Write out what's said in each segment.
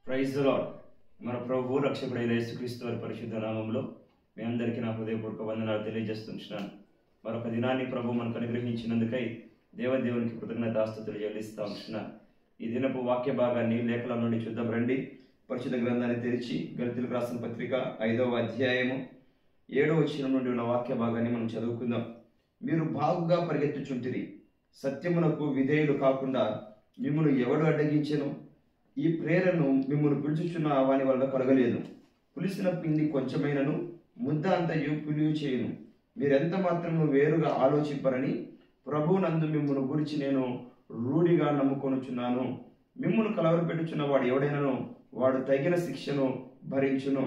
Praise the lord. మన ప్రభు రక్షకుడైన యేసుక్రీస్తు వారి పరిశుద్ధ నామంలో మీ అందరికీ నా హృదయపూర్వక వందనాలు తెలియజేస్తున్నాను. మరొక దినాన్ని ప్రభు మనకు అనుగ్రహించినందుకై దేవునికి కృతజ్ఞతాస్తుతులు చెల్లిస్తూ ఉంటున్నాను. ఈ దినపు వాక్య భాగాన్ని లేఖల నుండి చూద్దాం రండి. పరిశుద్ధ గ్రంథాన్ని తెరిచి గళితులకు రాసిన పత్రిక 5వ అధ్యాయము 7వ వచనం నుండి ఉన్న వాక్య భాగాన్ని మనం చదువుకుందాం. మీరు బాగుగా పరిగెత్తుచుంటిరి, సత్యమునకు విధేయులు కాకుండా మిమ్మల్ని ఎవడు అడ్డగించెను? ఈ ప్రేరణను మిమ్మల్ని పిలుచుచున్న వాని వల్ల కలగలేదు. పులిసిన పిండి కొంచెమైనను ముద్ద అంతయు పులియు చేయును. మీరెంత మాత్రము వేరుగా ఆలోచింపరని ప్రభువునందు మిమ్మల్ని గురించి నేను రూఢిగా నమ్ముకొనుచున్నాను. మిమ్మల్ని కలవరపెట్టుచున్న వాడు ఎవడైనాను వాడు తగిన శిక్షను భరించును.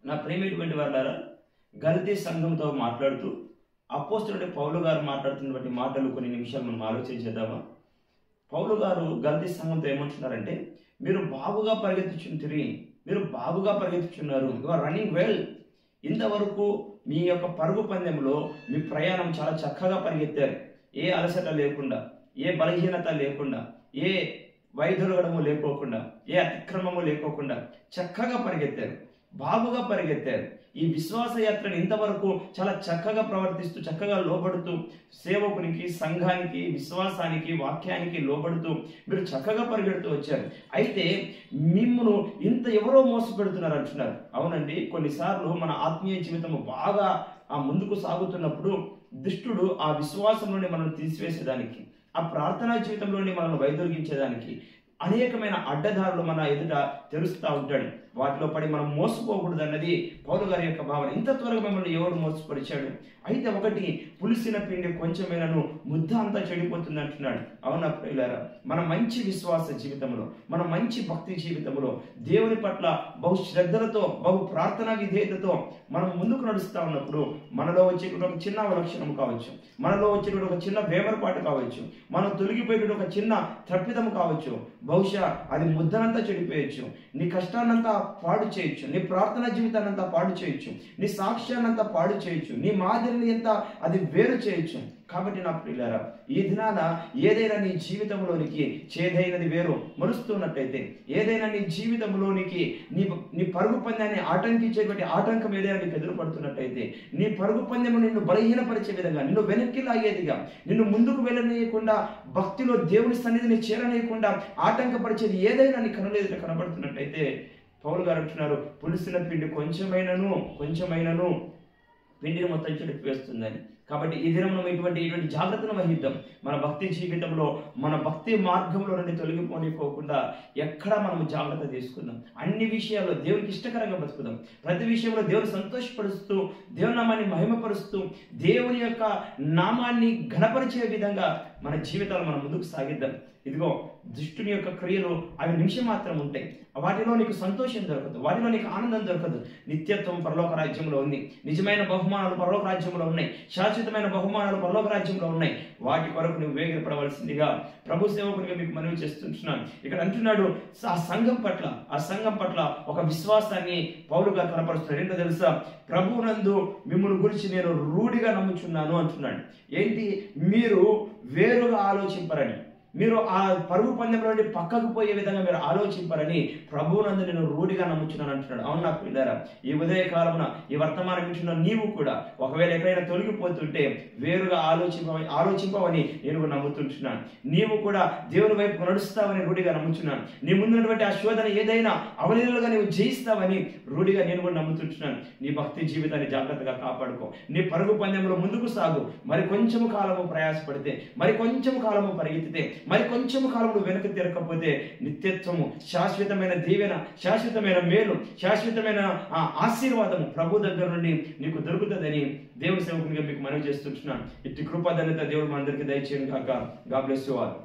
నా ప్రేమైనటువంటి వాళ్ళారా, గల్తీ సంఘంతో మాట్లాడుతూ అపోస్తలుడు పౌలు గారు మాట్లాడుతున్నటువంటి మాటలు కొన్ని నిమిషాలు మనం ఆలోచించేద్దామా? పౌలు గారు గల్తీ సంఘంతో ఏమంటున్నారంటే, మీరు బాగుగా పరిగెత్తుచుంటిరి, మీరు బాగుగా పరిగెత్తుచున్నారు, యు ఆర్ రన్నింగ్ వెల్. ఇంతవరకు మీ యొక్క పరుగు పందెంలో మీ ప్రయాణం చాలా చక్కగా పరిగెత్తారు. ఏ అలసట లేకుండా, ఏ బలహీనత లేకుండా, ఏ వైదొలగడము లేకోకుండా, ఏ అతిక్రమము లేకోకుండా చక్కగా పరిగెత్తారు, బాగుగా పరిగెత్తారు. ఈ విశ్వాస యాత్రను ఇంతవరకు చాలా చక్కగా ప్రవర్తిస్తూ, చక్కగా లోబడుతూ, సేవకునికి, సంఘానికి, విశ్వాసానికి, వాక్యానికి లోబడుతూ మీరు చక్కగా పరిగెడుతూ వచ్చారు. అయితే మిమ్మల్ని ఇంత ఎవరో మోసపెడుతున్నారు అంటున్నారు. అవునండి, కొన్నిసార్లు మన ఆత్మీయ జీవితము బాగా ముందుకు సాగుతున్నప్పుడు దుష్టుడు ఆ విశ్వాసం నుండి మనం తీసివేసేదానికి, ఆ ప్రార్థనా జీవితంలోని మనల్ని వైదొలిగించేదానికి అనేకమైన అడ్డదారులు మన ఎదుట తెరుస్తూ ఉంటాడు. వాటిలో పడి మనం మోసపోకూడదు అన్నది పౌలు గారి యొక్క భావన. ఇంత త్వరగా మిమ్మల్ని ఎవరు మోసపరిచాడు? అయితే ఒకటి, పులిసిన పిండి కొంచెమైనను ముద్ద అంతా చెడిపోతుంది అంటున్నాడు. అవునా ప్రియులారా, మన మంచి విశ్వాస జీవితంలో, మన మంచి భక్తి జీవితంలో దేవుని పట్ల బహు శ్రద్ధలతో, బహు ప్రార్థనా విధేయతతో మనం ముందుకు నడుస్తూ ఉన్నప్పుడు మనలో వచ్చేటువంటి ఒక చిన్న అవలక్షణం కావచ్చు, మనలో వచ్చేటువంటి ఒక చిన్న వేమరపాటు కావచ్చు, మనం తొలగిపోయేటువంటి ఒక చిన్న తప్పిదము కావచ్చు. బహుశా అది ముద్దనంతా చెడిపోయచ్చు, నీ కష్టాన్నంతా పాడు చేయొచ్చు, నీ ప్రార్థనా జీవితాన్నంతా పాడు చేయొచ్చు, నీ సాక్ష్యాన్నంతా పాడు చేయొచ్చు, నీ మాదిరిని ఎంత అది వేరు చేయొచ్చు. కాబట్టి నా ప్రియులారా, ఈ దినాన ఏదైనా నీ జీవితంలోనికి చేదైనది వేరు మలుస్తున్నట్టయితే, ఏదైనా నీ జీవితంలోనికి నీ పరుగు పందాన్ని ఆటంకించేటువంటి ఆటంకం ఏదైనా నీకు ఎదురుపడుతున్నట్టయితే, నీ పరుగు పందెము నిన్ను బలహీనపరిచే విధంగా, నిన్ను వెనక్కి లాగేదిగా, నిన్ను ముందుకు వెళ్ళనీయకుండా, భక్తిలో దేవుని సన్నిధిని చేరనీయకుండా ఆటంకపరిచేది ఏదైనా నీ కనుల ఎదుట కనబడుతున్నట్టయితే, పౌలు గారు అంటున్నారు, పులిసిన పిండి కొంచెమైనను పిండిని మొత్తం చెడిపివేస్తుందని. కాబట్టి ఈ దినం మనం ఇటువంటి జాగ్రత్తను వహిద్దాం. మన భక్తి జీవితంలో, మన భక్తి మార్గంలో నుండి తొలగిపోనిపోకుండా ఎక్కడ మనం జాగ్రత్త తీసుకుందాం. అన్ని విషయాల్లో దేవునికి ఇష్టకరంగా బతుకుదాం. ప్రతి విషయంలో దేవుని సంతోషపరుస్తూ, దేవుని నామాన్ని మహిమపరుస్తూ, దేవుని యొక్క నామాన్ని ఘనపరిచే విధంగా మన జీవితాలు మనం ముందుకు సాగిద్దాం. ఇదిగో, దుష్టుని యొక్క క్రియలు అవి నిమిషం మాత్రం ఉంటాయి. వాటిలో నీకు సంతోషం దొరకదు, వాటిలో నీకు ఆనందం దొరకదు. నిత్యత్వం పరలోక రాజ్యంలో ఉంది. నిజమైన బహుమానాలు పరలోక రాజ్యంలో ఉన్నాయి. శాశ్వతమైన బహుమానాలు పరలోక రాజ్యంలో ఉన్నాయి. వాటి కొరకు నువ్వు వేగిరపడవలసిందిగా ప్రభు సేవకునిగా మీకు మనవి చేస్తున్నాను. ఇక్కడ అంటున్నాడు, ఆ సంఘం పట్ల ఒక విశ్వాసాన్ని పౌలు గారు కనపరుస్తున్నాడు. ఏంటో తెలుసా? ప్రభువునందు మిమ్మల్ని గురించి నేను రూఢిగా నమ్ముచున్నాను అంటున్నాడు. ఏంటి? మీరు వేరుగా ఆలోచింపరని, మీరు ఆ పరుగు పందెంలో నుండి పక్కకు పోయే విధంగా మీరు ఆలోచింపరని ప్రభువునందు నేను రూఢిగా నమ్ముచున్నాను అంటున్నాడు. అవునా ప్రియులారా, ఈ ఉదయ కాలమున ఈ వర్తమానం వింటున్న నీవు కూడా ఒకవేళ ఎక్కడైనా తొలగిపోతుంటే వేరుగా ఆలోచింపవని నేను నమ్ముతుంటున్నాను. నీవు కూడా దేవుని వైపు నడుస్తావని రూఢిగా నమ్ముచున్నాను. నీ ముందున్నటువంటి ఆ శోధన ఏదైనా అవలీలుగా నీవు జయిస్తావని రూఢిగా నేను కూడా నమ్ముతుంటున్నాను. నీ భక్తి జీవితాన్ని జాగ్రత్తగా కాపాడుకో. నీ పరుగు పందెంలో ముందుకు సాగు. మరి కొంచెము కాలము ప్రయాసపడితే, మరి కొంచెము కాలము పరిగెత్తితే, మరి కొంచెం కాలంలో వెనక్కి తిరగకపోతే నిత్యత్వము, శాశ్వతమైన దీవెన, శాశ్వతమైన మేలు, శాశ్వతమైన ఆశీర్వాదము ప్రభు దగ్గర నుండి నీకు దొరుకుతుందని దేవుని సేవకునిగా మీకు మనవి చేస్తున్నాను. ఇట్టి కృపాధన్యత దేవుడు మనందరికీ దయచేయను గాక. God bless you all.